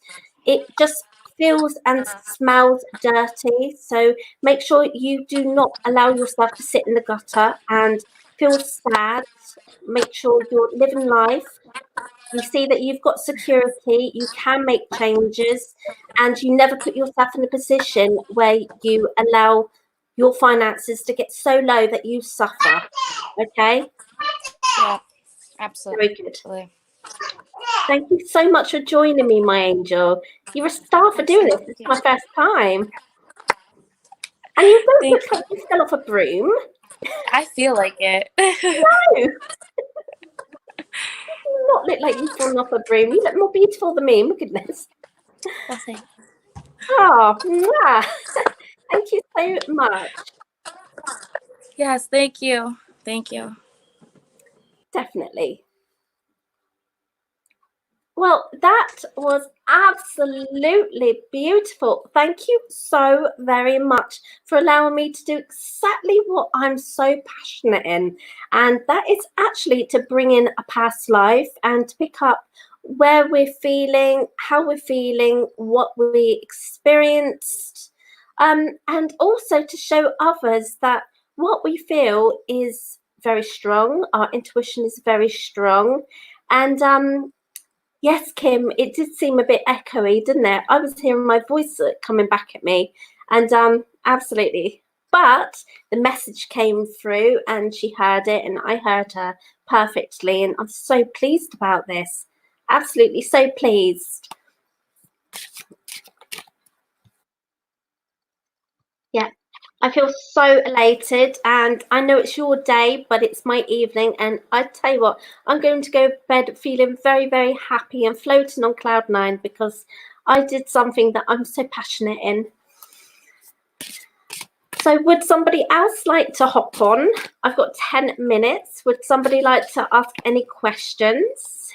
it just feels and smells dirty. So make sure you do not allow yourself to sit in the gutter and feel sad. Make sure you're living life. You see that you've got security, you can make changes, and you never put yourself in a position where you allow your finances to get so low that you suffer. Okay? Yeah, absolutely. Very good. Thank you so much for joining me, my angel. You're a star for doing this. It's my first time. And you don't look like you fell off a broom. I feel like it. No. You do not look like you've fallen off a broom. You look more beautiful than me. My goodness. Well, thanks. Oh, mwah. Thank you so much. Yes, thank you. Thank you. Definitely. Well, that was absolutely beautiful. Thank you so very much for allowing me to do exactly what I'm so passionate in. And that is actually to bring in a past life and to pick up where we're feeling, how we're feeling, what we experienced, and also to show others that what we feel is very strong. Our intuition is very strong. And yes, Kim, it did seem a bit echoey, didn't it? I was hearing my voice coming back at me, and absolutely. But the message came through and she heard it and I heard her perfectly, and I'm so pleased about this. Absolutely so pleased. Yeah. I feel so elated, and I know it's your day, but it's my evening, and I tell you what, I'm going to go to bed feeling very, very happy and floating on cloud nine because I did something that I'm so passionate in. So would somebody else like to hop on? I've got 10 minutes. Would somebody like to ask any questions?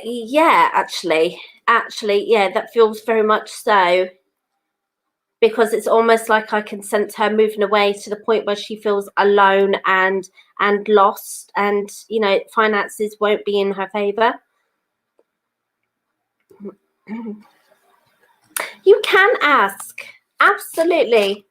Yeah, actually, yeah, that feels very much so, because it's almost like I can sense her moving away to the point where she feels alone and lost, and finances won't be in her favor. You can ask, absolutely.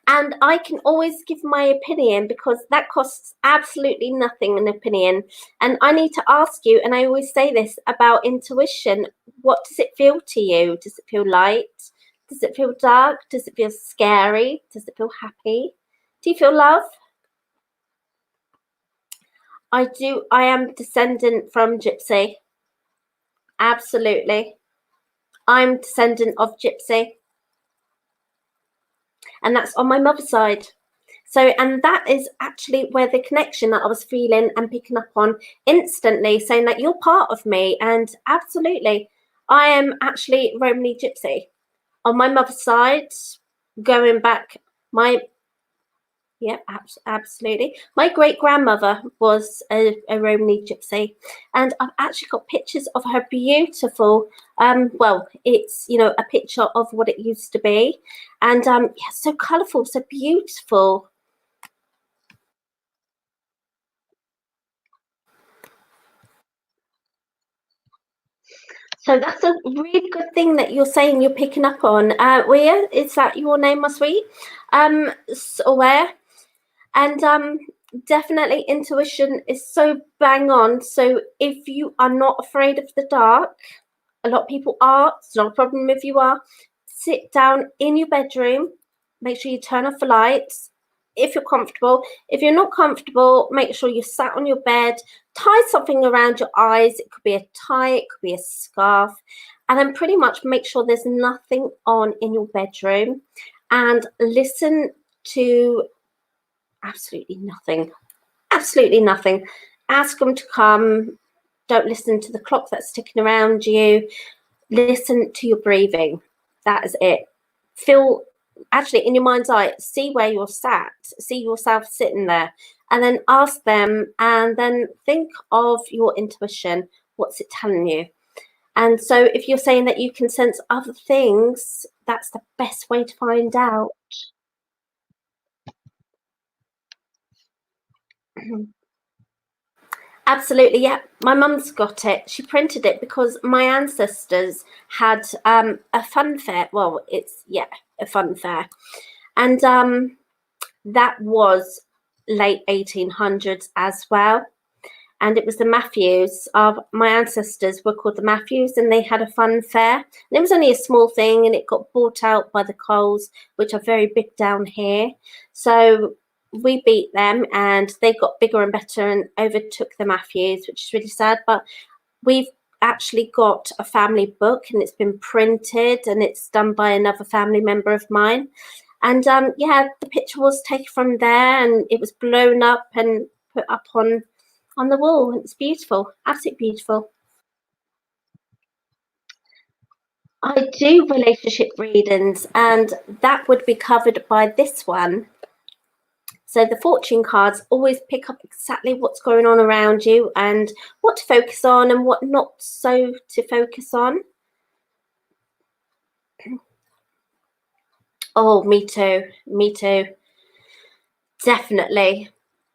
And I can always give my opinion because that costs absolutely nothing, an opinion. And I need to ask you, and I always say this about intuition, what does it feel to you? Does it feel light? Does it feel dark? Does it feel scary? Does it feel happy? Do you feel love? I do. I am descendant from Gypsy. Absolutely. I'm descendant of Gypsy. And that's on my mother's side. So, and that is actually where the connection that I was feeling and picking up on instantly, saying that you're part of me. And absolutely, I am actually Romany Gypsy. On my mother's side, going back, absolutely. My great grandmother was a Romany Gypsy, and I've actually got pictures of her beautiful. Well, it's a picture of what it used to be, and so colourful, so beautiful. So that's a really good thing that you're saying you're picking up on. Ria, is that your name, my sweet? Aware. And definitely intuition is so bang on. So if you are not afraid of the dark, a lot of people are, it's not a problem if you are, sit down in your bedroom, make sure you turn off the lights if you're comfortable. If you're not comfortable, make sure you're sat on your bed, tie something around your eyes. It could be a tie, it could be a scarf, and then pretty much make sure there's nothing on in your bedroom, and listen to absolutely nothing. Absolutely nothing. Ask them to come. Don't listen to the clock that's ticking around you. Listen to your breathing. That is it. Feel, actually, in your mind's eye, see where you're sat. See yourself sitting there. And then ask them, and then think of your intuition. What's it telling you? And so if you're saying that you can sense other things, that's the best way to find out. Absolutely, yeah. My mum's got it. She printed it because my ancestors had a fun fair. Well, it's a fun fair, and that was late 1800s as well. And it was the Matthews. My ancestors were called the Matthews, and they had a fun fair. And it was only a small thing, and it got bought out by the Coles, which are very big down here. So we beat them, and they got bigger and better and overtook the Matthews, which is really sad. But we've actually got a family book, and it's been printed, and it's done by another family member of mine. And the picture was taken from there, and it was blown up and put up on the wall. It's beautiful, absolutely beautiful. I do relationship readings, and that would be covered by this one. So the fortune cards always pick up exactly what's going on around you and what to focus on and what not so to focus on. Oh, me too. Me too. Definitely.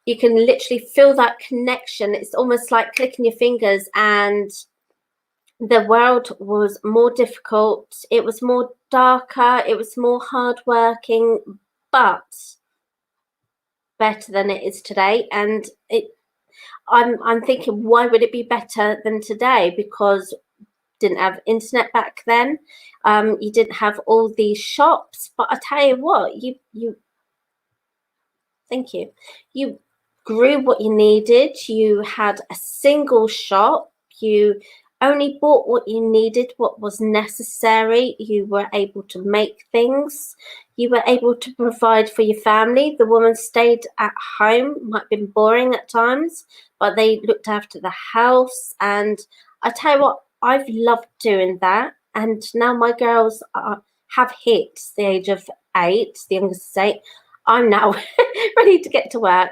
You can literally feel that connection. It's almost like clicking your fingers, and the world was more difficult. It was more darker. It was more hardworking, but better than it is today. And I'm thinking, why would it be better than today? Because didn't have internet back then. You didn't have all these shops. But I tell you what, thank you. You grew what you needed. You had a single shop. You only bought what you needed, what was necessary. You were able to make things. You were able to provide for your family. The woman stayed at home, might have been boring at times, but they looked after the house. And I tell you what, I've loved doing that. And now my girls have hit the age of 8, the youngest is 8. I'm now ready to get to work.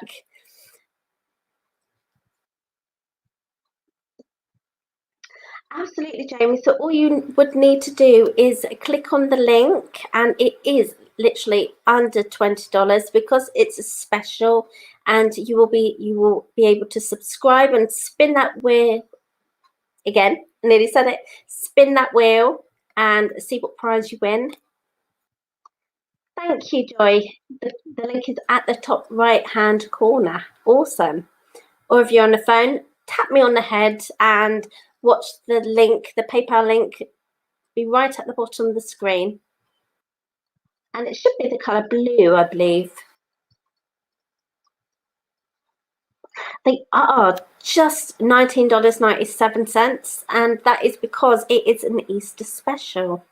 Absolutely, Jamie. So all you would need to do is click on the link, and it is literally under $20 because it's a special, and you will be able to subscribe and spin that wheel again. I nearly said it. Spin that wheel and see what prize you win. Thank you, Joy. The link is at the top right-hand corner. Awesome. Or if you're on the phone, tap me on the head and watch the link, the PayPal link, be right at the bottom of the screen. And it should be the colour blue, I believe. They are just $19.97, and that is because it is an Easter special.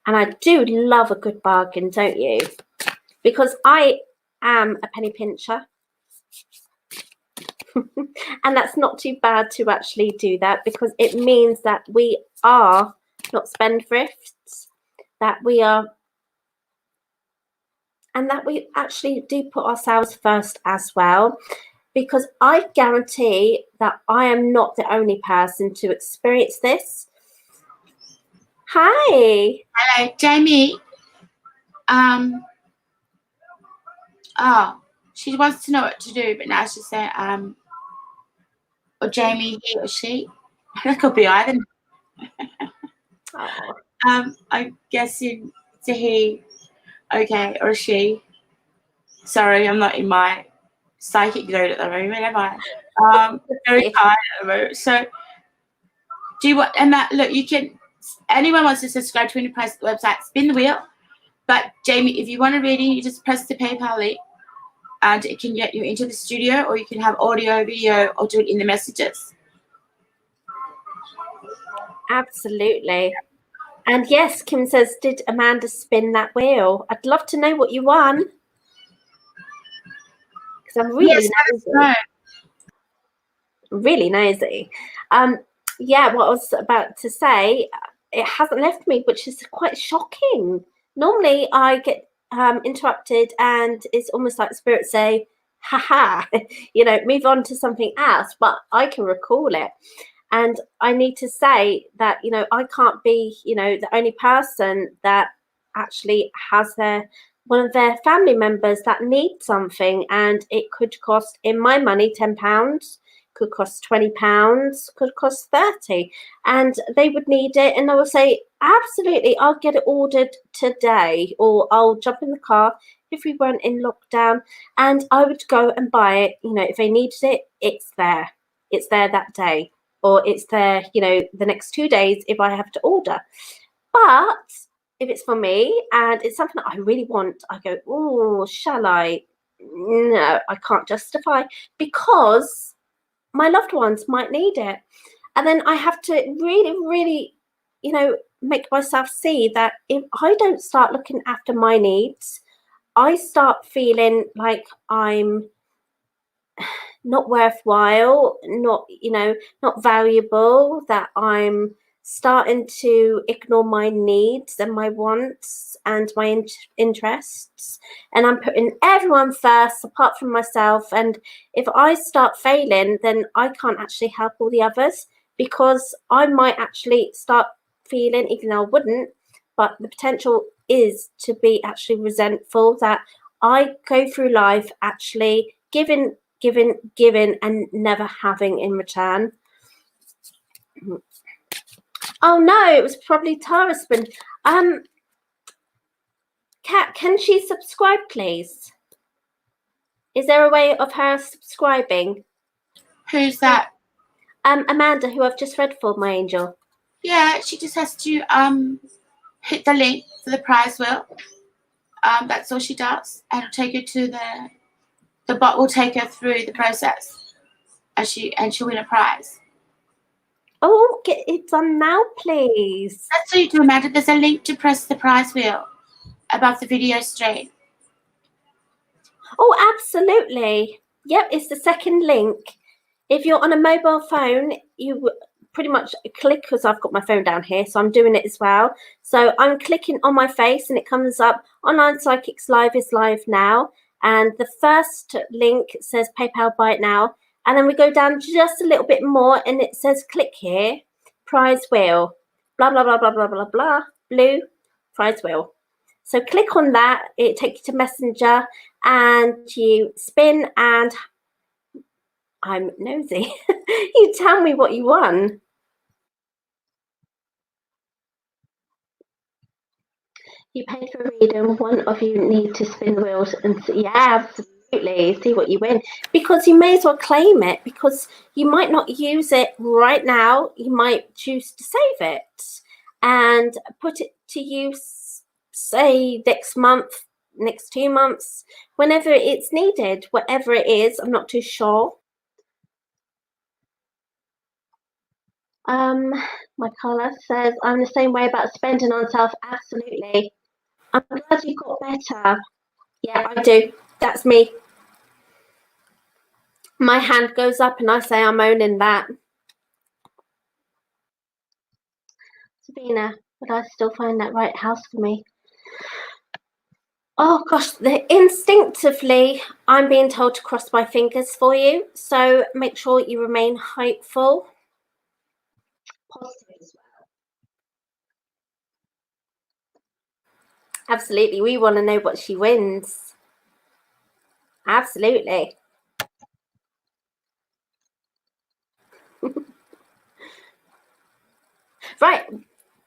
And I do love a good bargain, don't you? Because I am a penny pincher. And that's not too bad to actually do that, because it means that we are not spendthrifts, that we are, and that we actually do put ourselves first as well. Because I guarantee that I am not the only person to experience this. Hi. Hello, Jamie. Oh, she wants to know what to do, but now she's saying, or Jamie, he or she. That could be either. Oh. I'm guessing it's a he, okay, or a she. Sorry, I'm not in my psychic zone at the moment, am I? Very tired at the moment. So, do you want, and that, look, you can, anyone wants to subscribe to any price website, spin the wheel. But Jamie, if you want a reading, you just press the PayPal link and it can get you into the studio, or you can have audio, video, or do it in the messages. Absolutely. And yes, Kim says, did Amanda spin that wheel? I'd love to know what you won. Because I'm really nosy. Really nosy. Yeah, what I was about to say, it hasn't left me, which is quite shocking. Normally I get interrupted and it's almost like spirits say, haha, you know, move on to something else, but I can recall it. And I need to say that, you know, I can't be, you know, the only person that actually has one of their family members that needs something, and it could cost, in my money, £10, could cost £20, could cost 30, and they would need it, and I will say, absolutely, I'll get it ordered today, or I'll jump in the car if we weren't in lockdown, and I would go and buy it. You know, if they needed it, it's there that day, or it's there, you know, the next 2 days if I have to order. But if it's for me and it's something that I really want, I go, oh, shall I? No, I can't justify, because my loved ones might need it. And then I have to really, really, you know, make myself see that if I don't start looking after my needs, I start feeling like I'm not worthwhile, not, you know, not valuable, that I'm starting to ignore my needs and my wants and my interests, and I'm putting everyone first apart from myself. And if I start failing, then I can't actually help all the others, because I might actually start feeling, even though I wouldn't, but the potential is to be actually resentful that I go through life actually giving and never having in return. Oh no, it was probably Tara spin. Kat, can she subscribe, please? Is there a way of her subscribing? Who's that? Amanda, who I've just read for, my angel. Yeah, she just has to hit the link for the prize wheel. That's all she does, and it'll take her to the bot will take her through the process, and she'll win a prize. Oh, get it done now, please. That's what you do, Amanda. There's a link to press the prize wheel above the video stream. Oh, absolutely. Yep, it's the second link. If you're on a mobile phone, you pretty much click, because I've got my phone down here, so I'm doing it as well. So I'm clicking on my face and it comes up, Online Psychics Live is live now. And the first link says PayPal buy it now. And then we go down just a little bit more and it says click here, prize wheel, blah, blah, blah, blah, blah, blah, blah, blue, prize wheel. So click on that, it takes you to Messenger and you spin, and I'm nosy. You tell me what you won. You paid for a reading, one of you need to spin wheels and see, yeah, absolutely, see what you win. Because you may as well claim it, because you might not use it right now. You might choose to save it and put it to use, say, next month, next 2 months, whenever it's needed, whatever it is. I'm not too sure. My Carla says, I'm the same way about spending on self. Absolutely. I'm glad you got better. Yeah, I do. That's me. My hand goes up and I say I'm owning that. Sabina, would I still find that right house for me? Oh gosh, instinctively, I'm being told to cross my fingers for you. So make sure you remain hopeful. Positive as well. Absolutely. We want to know what she wins. Absolutely. Right.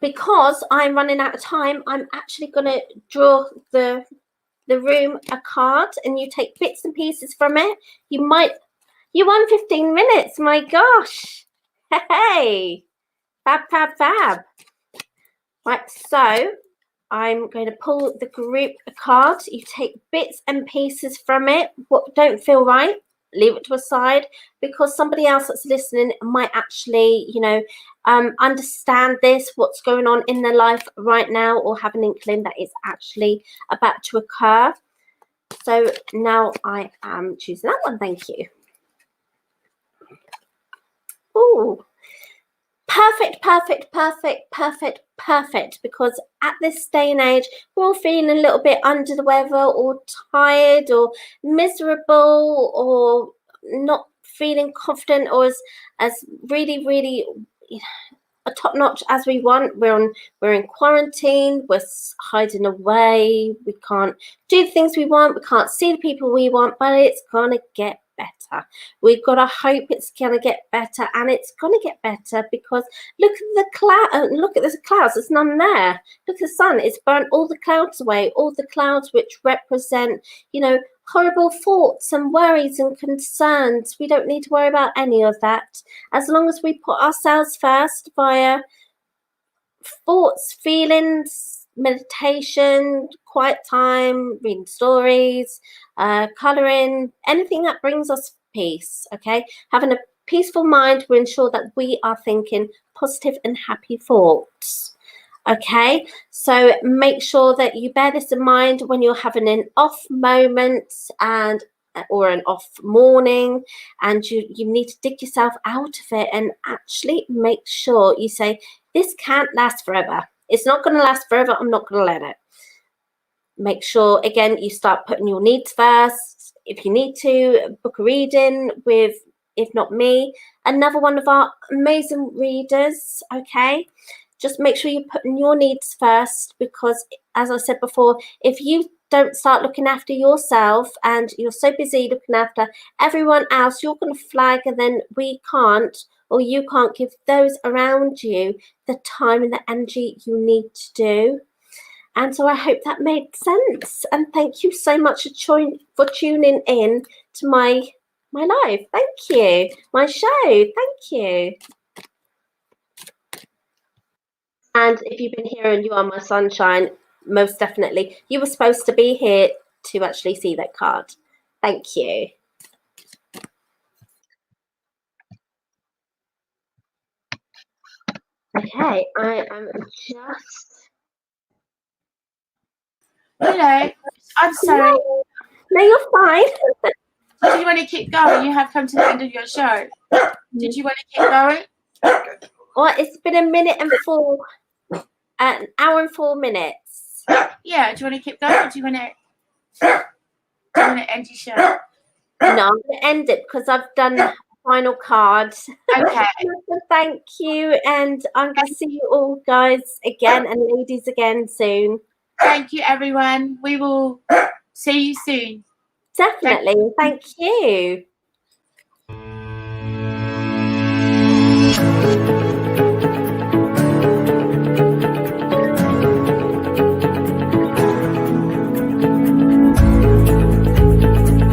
Because I'm running out of time, I'm actually going to draw the room a card and you take bits and pieces from it. You won 15 minutes. My gosh. Hey. Fab, fab, fab. Right. So I'm going to pull the group a card. You take bits and pieces from it. What don't feel right, leave it to a side, because somebody else that's listening might actually, understand this, what's going on in their life right now, or have an inkling that it's actually about to occur. So now I am choosing that one. Thank you. Ooh. Perfect, perfect, perfect, perfect, perfect. Because at this day and age, we're all feeling a little bit under the weather or tired or miserable or not feeling confident or as really, really a top notch as we want. We're in quarantine, we're hiding away, we can't do the things we want, we can't see the people we want, but it's gonna get better. We've got to hope it's gonna get better, and it's gonna get better because look at the cloud. Look at the clouds. There's none there. Look at the sun. It's burnt all the clouds away. All the clouds which represent, horrible thoughts and worries and concerns. We don't need to worry about any of that. As long as we put ourselves first via thoughts, feelings, meditation, quiet time, reading stories, colouring, anything that brings us peace, okay? Having a peaceful mind will ensure that we are thinking positive and happy thoughts. Okay, so make sure that you bear this in mind when you're having an off moment or an off morning, and you need to dig yourself out of it and actually make sure you say, this can't last forever. It's not going to last forever. I'm not going to let it. Make sure, again, you start putting your needs first. If you need to, book a reading with, if not me, another one of our amazing readers, okay? Just make sure you're putting your needs first, because as I said before, if you don't start looking after yourself and you're so busy looking after everyone else, you're going to flag, and then we can't, or you can't give those around you the time and the energy you need to do. And so I hope that made sense. And thank you so much for tuning in to my live. Thank you. My show. Thank you. And if you've been here and you are my sunshine, most definitely, you were supposed to be here to actually see that card. Thank you. Okay, I am just... Hello, I'm sorry. No, you're fine. Do you want to keep going? You have come to the end of your show. Did you want to keep going? Well, it's been an hour and 4 minutes. Yeah, do you want to keep going, or do you want to end your show? No, I'm going to end it because I've done the final card. Okay. Thank you, and I'm going to see you all guys again and ladies again soon. Thank you, everyone. We will see you soon. Definitely. Thank you.